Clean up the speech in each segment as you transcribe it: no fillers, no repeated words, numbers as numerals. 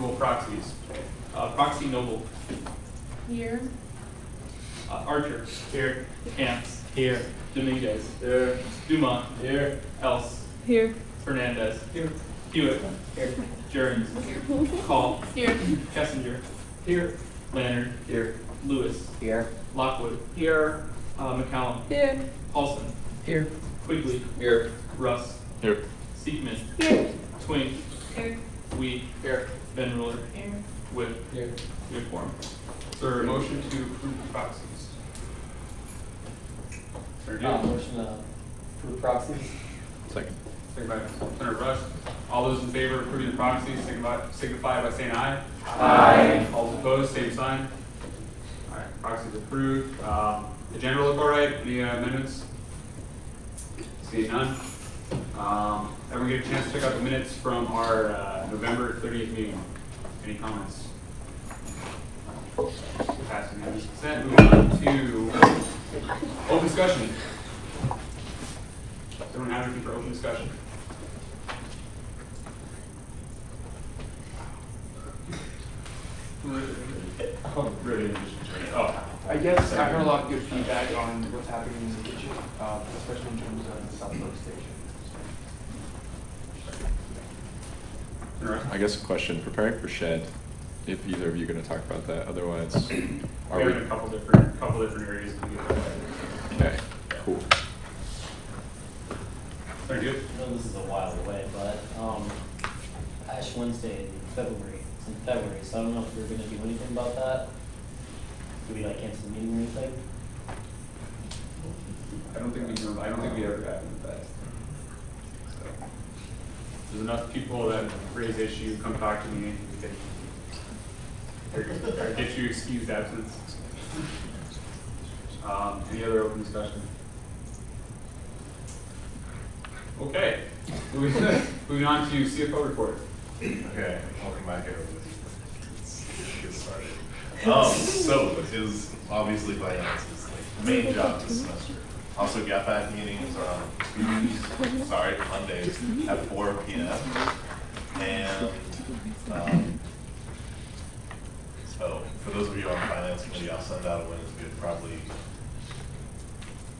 approval of proxies. Proxy Noble. Here. Archer. Here. Camps. Here. Dominguez. Here. Dumont. Here. Else. Here. Fernandez. Here. Hewitt. Here. Journeys. Here. Call. Here. Kessinger. Here. Leonard. Here. Lewis. Here. Lockwood. Here. McCallum. Here. Paulson. Here. Quigley. Here. Russ. Here. Seekman. Here. Twing. Here. Wee. Here. Van Ruler. Here. Wood. Here. Uniform. Is there a motion to approve the proxies? Very good. Motion to approve proxies. Second. Second by Senator Rush. All those in favor of approving the proxies signify by saying aye. Aye. All opposed, same sign. All right, proxies approved. The general look all right? Any amendments? See none. Everyone get a chance to check out the minutes from our November 30th meeting. Any comments? Passing that as consent. Moving on to open discussion. Does everyone have anything for open discussion? Really interesting. Oh, I guess I heard a lot of good feedback on what's happening in the kitchen, especially in terms of the South Station. interesting. I guess a question, preparing for shed, if either of you are going to talk about that, otherwise, are We're we? in a couple different areas. To get that. Okay, cool. Very good. I know this is a while away, but Ash Wednesday in February. It's in February, so I don't know if we're gonna do anything about that. Do we like cancel the meeting or anything? I don't think we ever have in the past. So, there's enough people that raise issue, come talk to me, or get you excused absence. Any other open discussion? Okay, moving on to CFO report. Okay, welcome back everybody. Let's get started. So it is obviously finance is like the main job this semester. Also GAPAC meetings are on Mondays at 4 p.m. And so for those of you on the finance committee, I'll send out a when it's good probably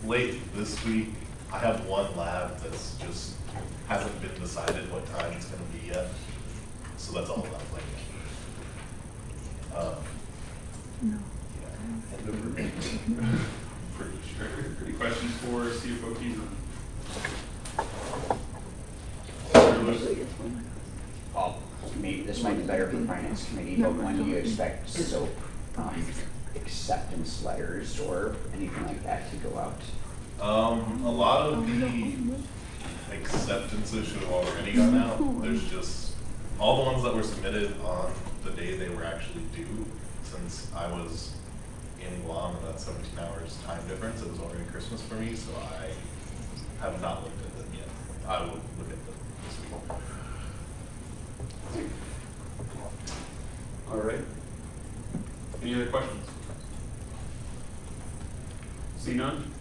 late this week. I have one lab that's just hasn't been decided what time it's going to be yet. So that's all about like. Pretty strict. Any questions for CFO Keezer? Well, maybe this might be better for the finance committee, but when do you expect SOAP acceptance letters or anything like that to go out? A lot of the acceptances should have already gone out. There's just all the ones that were submitted on the day they were actually due. Since I was in Guam and that's 17 hours time difference, it was already Christmas for me, so I have not looked at them yet. I will look at them this week. All right. Any other questions? See none?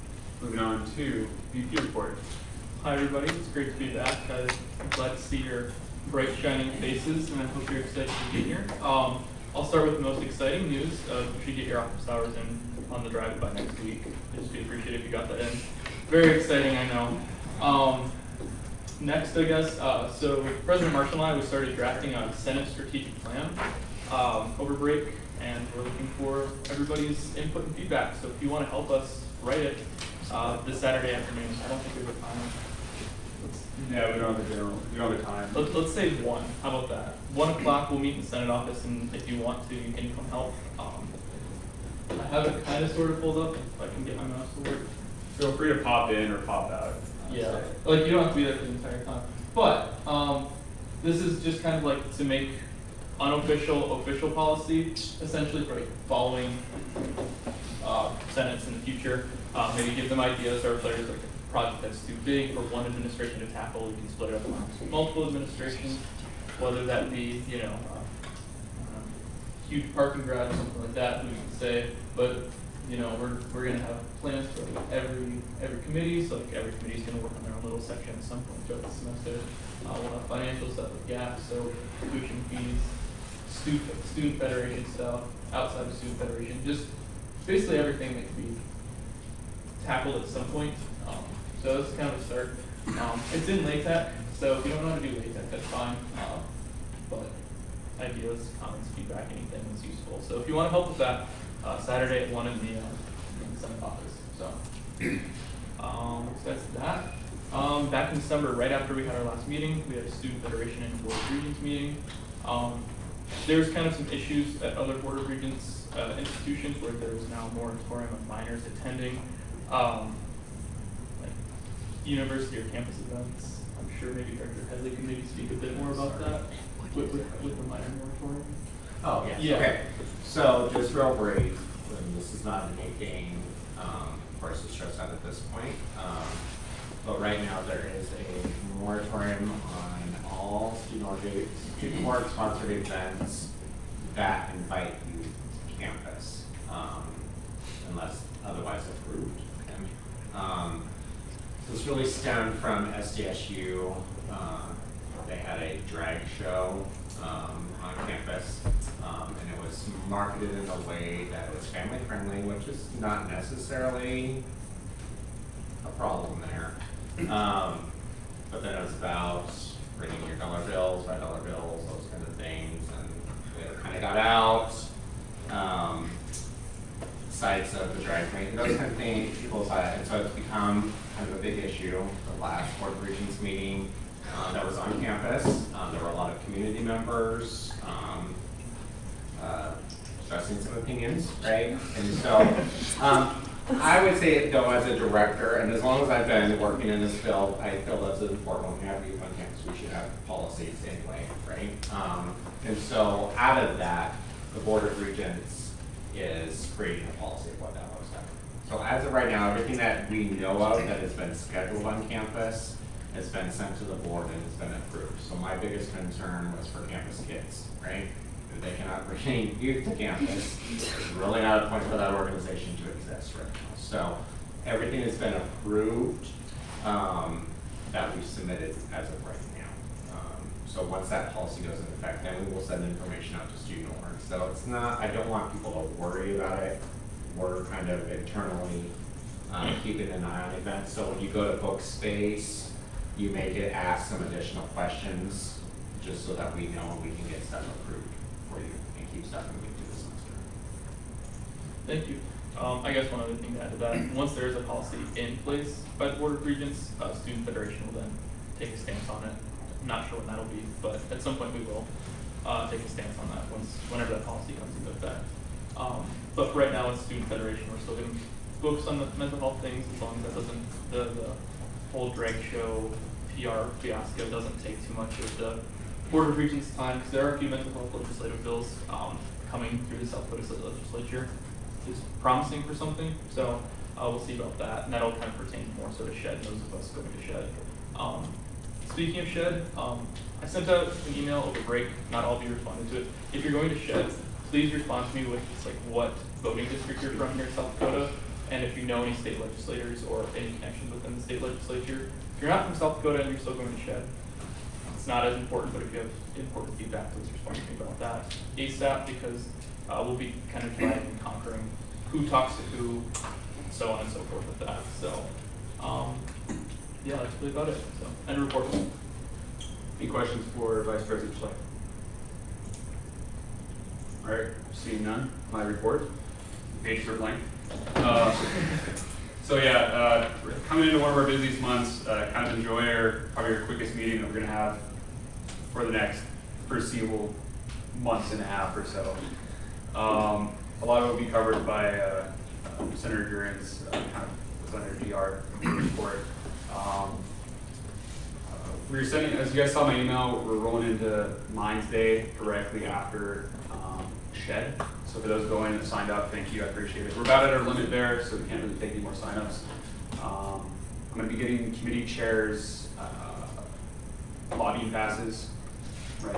Moving on to VP report. Hi everybody, it's great to be back. I'm glad to see your bright shining faces and I hope you're excited to be here. I'll start with the most exciting news. You should get your office hours in on the drive by next week. I'd just be appreciated if you got that in. Very exciting, I know. Next, I guess, so President Marshall and I, we started drafting a Senate strategic plan over break, and we're looking for everybody's input and feedback. So if you want to help us write it this Saturday afternoon, I don't think we have time. Yeah, we don't have the time. Let's say 1. How about that? 1 o'clock, we'll meet in the Senate office, and if you want to, you can come help. I have it kind of sort of pulled up, if I can get my mouse to work. Feel free to pop in or pop out. Yeah, like you don't have to be there for the entire time. But this is just kind of like to make unofficial, official policy, essentially for like following Senates in the future. Maybe give them ideas, or if there's like a project that's too big for one administration to tackle, we can split it up amongst multiple administrations, whether that be, you know, huge parking garage or something like that, we can say. But you know, we're gonna have plans for every committee, so like every committee's gonna work on their own little section at some point throughout the semester. We'll have financial stuff with gaps, so tuition fees, student federation stuff, outside of student federation, just basically everything that can be tackled at some point. So this is kind of a start. It's in LaTeX, so if you don't know how to do LaTeX, that's fine. But ideas, comments, feedback, anything that's useful. So if you want to help with that, Saturday at 1 in the Senate office. So that's that. Back in December, right after we had our last meeting, we had a student federation and board of regents meeting. There's kind of some issues at other board of regents institutions where there's now a moratorium of minors attending like university or campus events. I'm sure maybe Director Headley can maybe speak a bit more about that with the minor moratorium. Oh, yes, Yeah. okay. So just real brief, and this is not anything, of course, to stress out at this point. But right now there is a moratorium on all student board sponsored events that invite youth to campus, unless otherwise approved. Okay. So this really stemmed from SDSU. They had a drag show on campus, and it was marketed in a way that was family friendly, which is not necessarily a problem there. But then it was about bringing your dollar bills, $5 bills, those kind of things, and it kind of got out. Sides of the drag queen, those kind of things, people saw it, and so it's become kind of a big issue. The last Board of Regents meeting that was on campus, there were a lot of community members expressing some opinions, right? And so I would say, though, as a director, and as long as I've been working in this field, I feel that's important. When we have youth on campus, we should have policies anyway, right? And so out of that, the Board of Regents is creating a policy of what that looks like. So as of right now, everything that we know of that has been scheduled on campus has been sent to the board and has been approved. So my biggest concern was for campus kids, right? If they cannot bring youth to campus, there's really not a point for that organization to exist right now. So everything has been approved that we've submitted as of right now. So once that policy goes into effect, then we will send information out to student orgs. So it's not, I don't want people to worry about it. We're kind of internally keeping an eye on events. So when you go to book space, you may get asked some additional questions just so that we know and we can get stuff approved for you and keep stuff moving through the semester. Thank you. I guess one other thing to add to that, once there is a policy in place by the Board of Regents, Student Federation will then take a stance on it. I'm not sure when that'll be, but at some point we will take a stance on that whenever that policy comes into effect. But right now in Student Federation, we're still going to focus on the mental health things as long as that doesn't, the whole drag show PR fiasco doesn't take too much of the Board of Regents' time, because there are a few mental health legislative bills coming through the South Dakota State Legislature. Is promising for something, so we'll see about that, and that'll kind of pertain more so to SHED, those of us going to SHED. Speaking of SHED, I sent out an email over break, not all of you responded to it. If you're going to SHED, please respond to me with like what voting district you're from here in South Dakota, and if you know any state legislators or any connections within the state legislature. If you're not from South Dakota and you're still going to SHED, it's not as important, but if you have important feedback, please respond to me about that ASAP, because we'll be kind of dividing and conquering who talks to who, so on and so forth with that. So, yeah, that's really about it. So, end report. Any questions for Vice President Schleck? All right, seeing none, my report. Pages are blank. So yeah, we're coming into one of our busiest months. Kind of enjoy probably our quickest meeting that we're going to have for the next foreseeable months and a half or so. A lot of it will be covered by Senator Duran's kind of Senator GR report. We're sending, as you guys saw my email, we're rolling into Mines Day directly after SHED. So for those going and signed up, thank you, I appreciate it. We're about at our limit there, so we can't really take any more signups. I'm going to be getting committee chairs lobbying passes, right?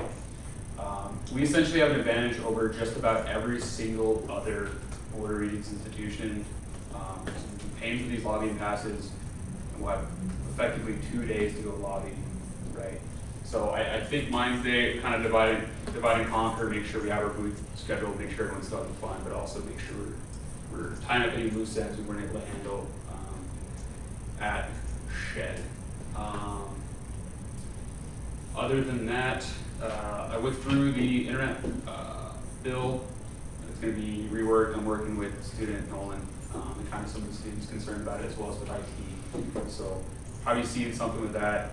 We essentially have an advantage over just about every single other Board of Regents institution. We'll be paying for these lobbying passes, and we'll have effectively 2 days to go lobby, right? So I think Mines Day, kind of divide and conquer, make sure we have our booth scheduled, make sure everyone's still having fun, but also make sure we're tying up any loose ends we weren't able to handle at Shed. Other than that, I went through the internet bill. It's going to be reworked. I'm working with student Nolan and kind of some of the students concerned about it, as well as with IT. So probably seeing something with that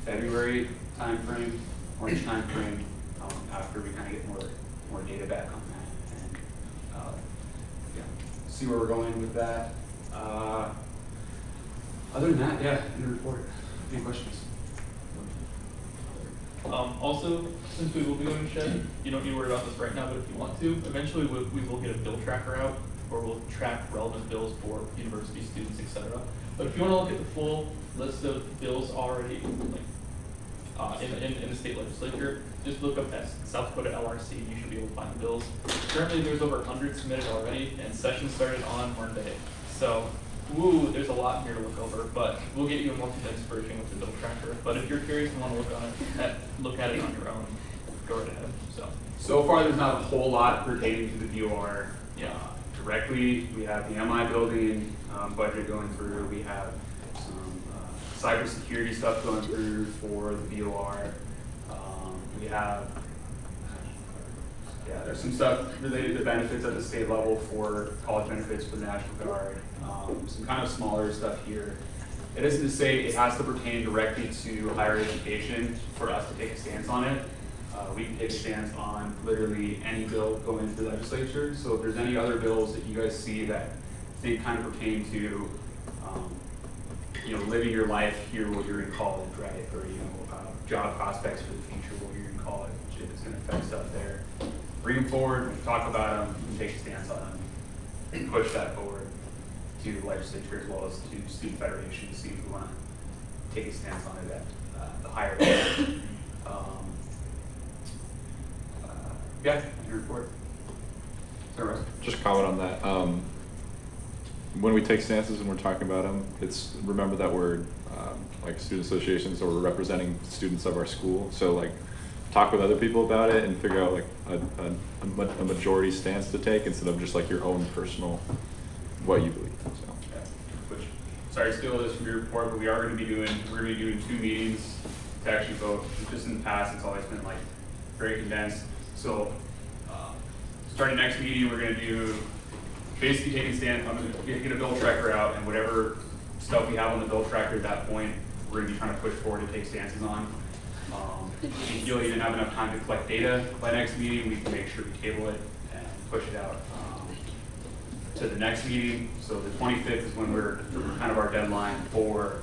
February timeframe, March timeframe, after we kind of get more data back on that, and yeah, see where we're going with that. Other than that, yeah, in the report. Any questions? Also, since we will be going to Shed, you don't need to worry about this right now, but if you want to, eventually we will get a bill tracker out, or we'll track relevant bills for university students, etc. But if you want to look at the full list of bills already in the state legislature, just look up that South Dakota LRC, you should be able to find the bills. Currently, there's over 100 submitted already, and session started on Monday. So, there's a lot here to look over, but we'll get you a more condensed version with the bill tracker. But if you're curious and want to look at it on your own, go right ahead. So far, there's not a whole lot pertaining to the BOR. Yeah. Directly, we have the MI building budget going through. We have some cybersecurity stuff going through for the BOR. We have, there's some stuff related to benefits at the state level for college benefits for the National Guard. Some kind of smaller stuff here. It isn't to say it has to pertain directly to higher education for us to take a stance on it. We can take a stance on literally any bill going into the legislature. So if there's any other bills that you guys see that think kind of pertain to, living your life here while you're in college, right? Or, job prospects for the future while you're in college, if it's going to affect stuff there. Bring them forward, we can talk about them, we can take a stance on them, and push that forward to the legislature as well as to Student Federation to see if we want to take a stance on it at the higher level. Yeah, your report. Sorry, Russ. Just comment on that. When we take stances and we're talking about them, remember that we're like student associations, or we're representing students of our school. So like, talk with other people about it and figure out like a majority stance to take instead of just like your own personal what you believe. So. Yeah. Sorry to steal this from your report, but we're going to be doing 2 meetings to actually vote. Just in the past, it's always been like very condensed. So starting next meeting, we're going to do basically taking a stand. I'm going to get a bill tracker out, and whatever stuff we have on the bill tracker at that point, we're going to be trying to push forward to take stances on. If you'll even have enough time to collect data by next meeting, we can make sure we table it and push it out to the next meeting. So the 25th is when we're kind of our deadline for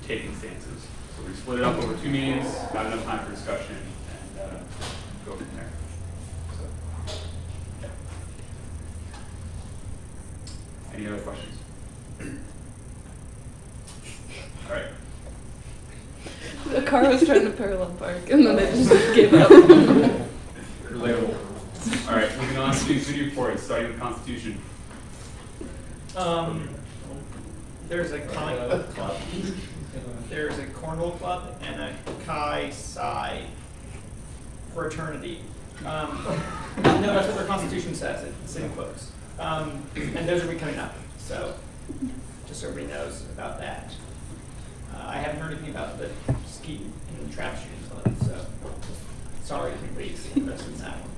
taking stances. So we split it up over 2 meetings, got enough time for discussion, and go from there. So, yeah. Any other questions? All right. The car was trying to parallel park, and then it just gave up. Relatable. All right, moving on to city reports, starting with Constitution. There's a club. There's a cornhole club and a Chi Psi fraternity. No, that's what their constitution says. It's in quotes. And those will be coming up. So just so everybody knows about that. I haven't heard anything about the skeet and the trap shooting club, so sorry if anybody's interested in that one.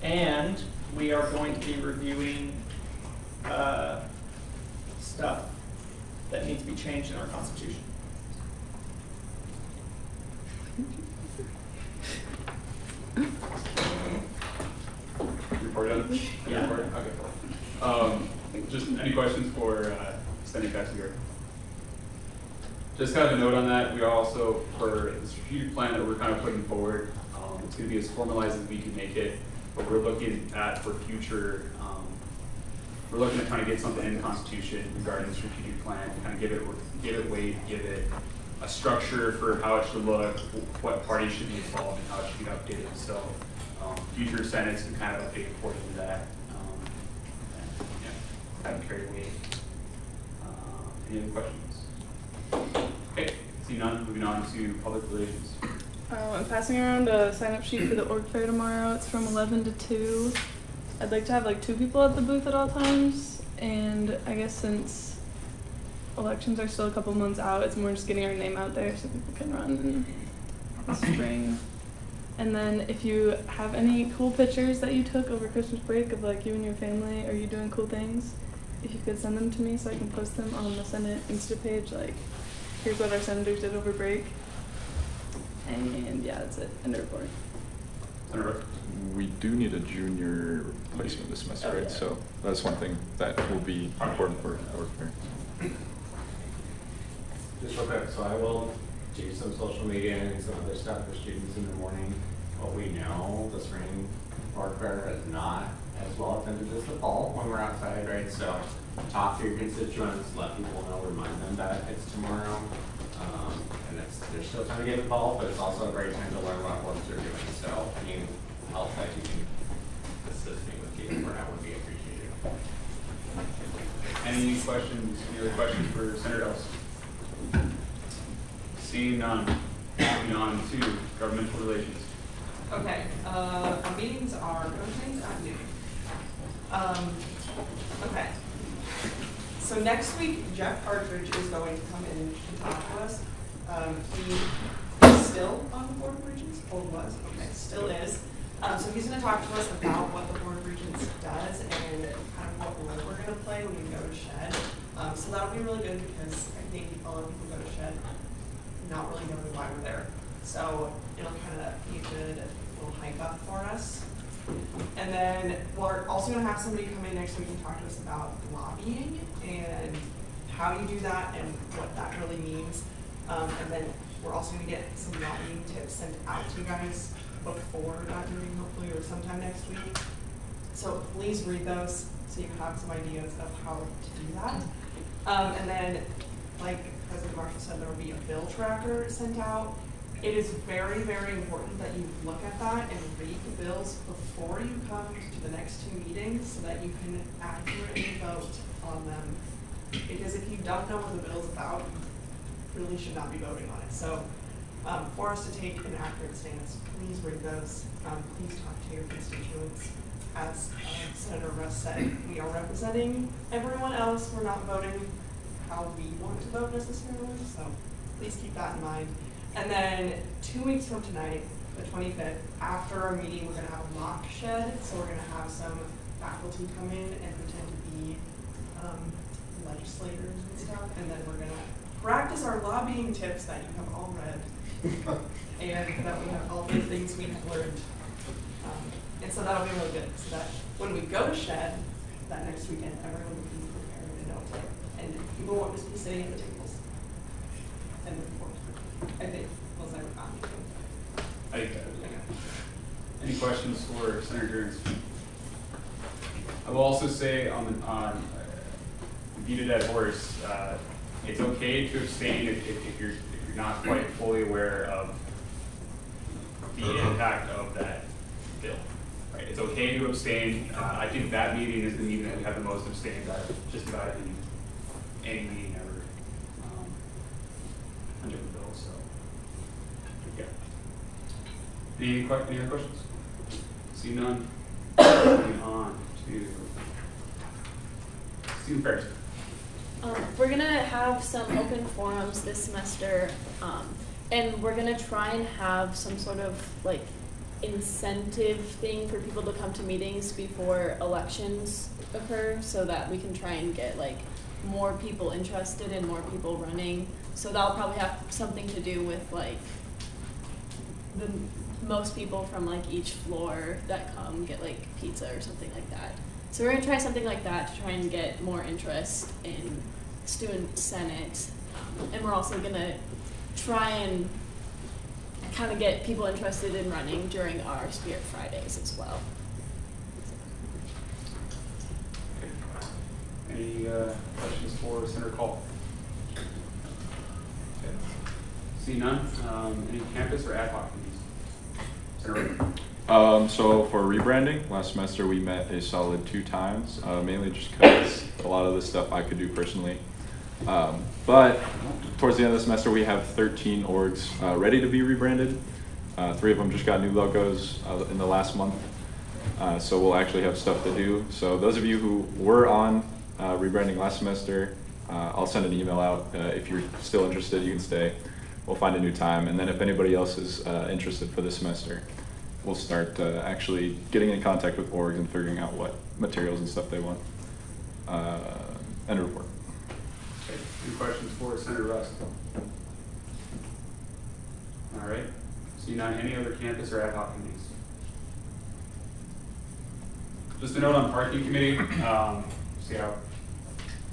And we are going to be reviewing stuff that needs to be changed in our Constitution. Report done? Yeah. Report? Okay. Just any questions for Senator Kassinger? Just kind of a note on that, we are also, for the strategic plan that we're kind of putting forward, it's going to be as formalized as we can make it, but we're looking at for future, we're looking to kind of get something in the Constitution regarding the strategic plan, kind of give it weight, give it a structure for how it should look, what parties should be involved, and how it should be updated. So future Senates can kind of update according to that. And, yeah, have it carry weight. Any other questions? Okay, see See none, moving on to public relations. I'm passing around a sign-up sheet for the org fair tomorrow. It's from 11 to 2. I'd like to have like 2 people at the booth at all times, and I guess since elections are still a couple months out, it's more just getting our name out there so people can run in the spring. And then if you have any cool pictures that you took over Christmas break of like you and your family, or you doing cool things, if you could send them to me so I can post them on the Senate Insta page, like here's what our senators did over break. And yeah, that's it. End of report. Senator Brooks. We do need a junior replacement this semester, Oh, right? yeah. So that's one thing that will be important for our fair. Just real quick, so I will do some social media and some other stuff for students in the morning. But we know the spring org fair is not as well attended as the fall when we're outside, right? So talk to your constituents, let people know, remind them that it's tomorrow. And there's still time to get involved, but it's also a great time to learn about what they're doing. So any help that you can assist me with getting for that would be appreciated. Any questions, any other questions for Senator Ellis? Seeing none, moving on to governmental relations. Okay, our meetings are opening at noon. Okay. So next week, Jeff Partridge is going to come in and talk to us. He is still on the Board of Regents, or was, okay, still is. So he's gonna talk to us about what the Board of Regents does and kind of what role we're gonna play when we go to SHED. So that'll be really good because I think a lot of people go to SHED not really knowing why we're there. So it'll kind of be a good little hype up for us. And then we're also gonna have somebody come in next week and talk to us about lobbying and how you do that and what that really means. And then we're also gonna get some lobbying tips sent out to you guys before that meeting, hopefully, or sometime next week. So please read those so you have some ideas of how to do that. And then, like President Marshall said, there will be a bill tracker sent out. It is very, very important that you look at that and read the bills before you come to the next 2 meetings so that you can accurately vote on them. Because if you don't know what the bill's about, you really should not be voting on it. So for us to take an accurate stance, please read those. Please talk to your constituents. As Senator Russ said, we are representing everyone else. We're not voting how we want to vote necessarily, so please keep that in mind. And then 2 weeks from tonight, the 25th, after our meeting, we're gonna have a mock SHED. So we're gonna have some faculty come in and pretend to be legislators and stuff. And then we're gonna practice our lobbying tips that you have all read. And that we have all the things we have learned. And so that'll be really good, so that when we go to SHED that next weekend, everyone will be prepared and know what to do. And people won't just be sitting at the tables and looking forward to it. I think, was I I think that was okay. Any questions for Senator Jones? I will also say on beat a dead horse, it's okay to abstain if you're not quite fully aware of the impact of that bill. Right? It's okay to abstain. I think that meeting is the meeting that we have the most abstained out of just about any meeting ever on different bills. So, yeah. Any other questions? See none. Moving on to student fairs. We're gonna have some open forums this semester, and we're gonna try and have some sort of like incentive thing for people to come to meetings before elections occur, so that we can try and get like more people interested and more people running. So that'll probably have something to do with like the most people from like each floor that come get like pizza or something like that. So we're gonna try something like that to try and get more interest in student senate, and we're also gonna try and kind of get people interested in running during our Spirit Fridays as well. Any questions for Senator Call? Okay. See none. Any campus or ad hoc meetings? Senator. So for rebranding, last semester we met a solid 2 times, mainly just because a lot of the stuff I could do personally. But towards the end of the semester, we have 13 orgs ready to be rebranded. 3 of them just got new logos in the last month. So we'll actually have stuff to do. So those of you who were on rebranding last semester, I'll send an email out. If you're still interested, you can stay. We'll find a new time. And then if anybody else is interested for this semester, we'll start actually getting in contact with orgs and figuring out what materials and stuff they want. End of report. Okay, any questions for Senator Rust? All right. See none. Any other campus or ad hoc committees? Just a note on parking committee. See how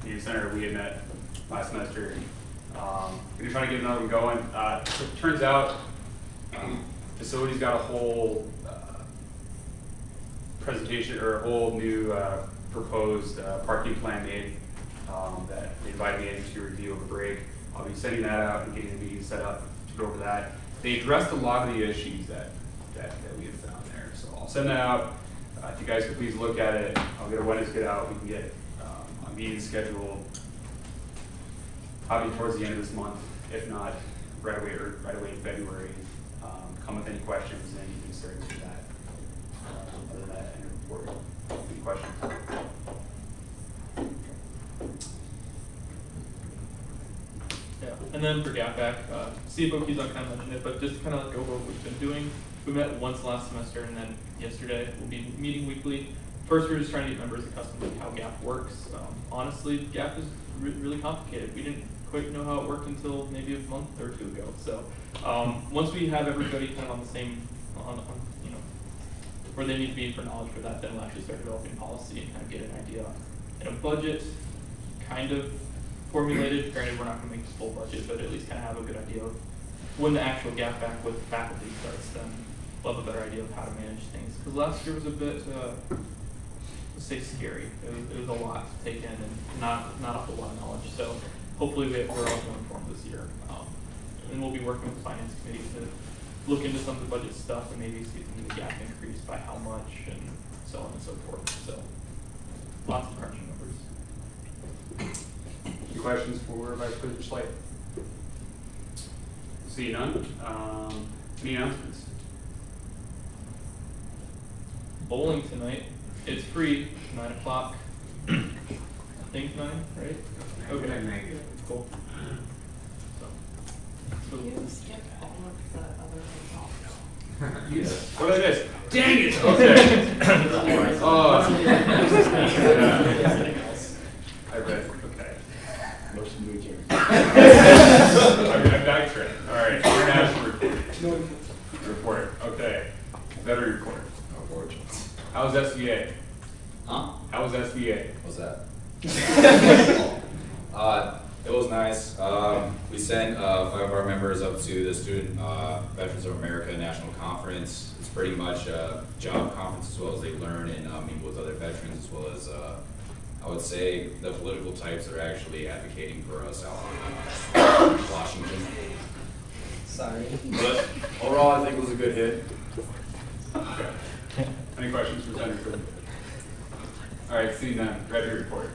me and Senator we had met last semester. We're trying to get another one going. So it turns out facilities got a whole presentation or a whole new proposed parking plan made that they invited me in to review over break. I'll be sending that out and getting the meeting set up to go over that. They addressed a lot of the issues that we had found there. So I'll send that out. If you guys could please look at it, I'll get a Wednesday out. We can get a meeting scheduled probably towards the end of this month, if not right away in February. Come with any questions and you can start with that. Other than that, end of report. Any questions? Yeah, and then for Gap Back, CFO Keys, I kind of mentioned it, but just kind of like go over what we've been doing. We met once last semester, and then yesterday we'll be meeting weekly. First, we're just trying to get members accustomed to how Gap works. Honestly, Gap is really complicated. We didn't quite know how it worked until maybe a month or two ago. So once we have everybody kind of on the same, on you know, where they need to be for knowledge for that, then we'll actually start developing policy and kind of get an idea. And a budget kind of formulated. Granted, we're not going to make this full budget, but at least kind of have a good idea of when the actual Gap Back with faculty starts, then we'll have a better idea of how to manage things. Because last year was a bit, let's say, scary. It was a lot to take in and not a whole lot of knowledge. So hopefully we're all more informed this year. And we'll be working with the finance committee to look into some of the budget stuff and maybe see if we can get the gap increased by how much and so on and so forth. So lots of crunching numbers. Any questions for Vice President Slate? See none. Any announcements? Bowling tonight. It's free, 9 o'clock. I think 9, right? Okay. Cool. So. You skipped all of the other ones. Yes. What about this? Dang it! Okay. I read. Okay. Motion to adjourn. I'm backtrack. All right. International report. Okay. Veteran report. How was SVA? Huh? How was SVA? What's that? It was nice. We sent 5 of our members up to the Student Veterans of America National Conference. It's pretty much a job conference as well as they learn and meet with other veterans, as well as I would say the political types that are actually advocating for us out in Washington. Sorry. But overall, I think it was a good hit. Okay. Any questions for Senator Cooper? All right, seeing none. Graduate report.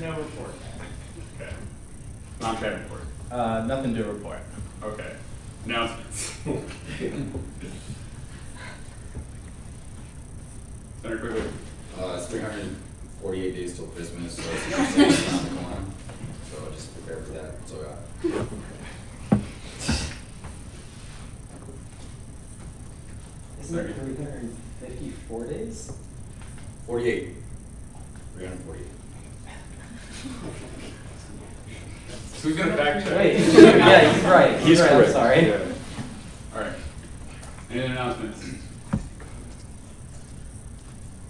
No report. Okay. Non-chat report. Nothing to report. Okay. Announcements. Senator Quigley. It's 348 days till Christmas, so it's around the corner. So just prepare for that. That's all I got. Isn't it 354 days? 48. 348. So who's gonna fact check? Wait, yeah, he's right. He's right, correct. I'm sorry. Yeah. All right. Any announcements?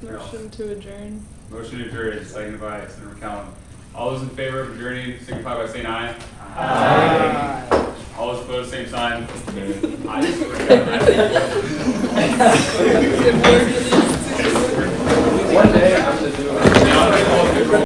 Motion to adjourn. Motion to adjourn, seconded by Senator McCallum. All those in favor of adjourning signify by saying aye. Aye. All those opposed, same sign. One day I have to do it.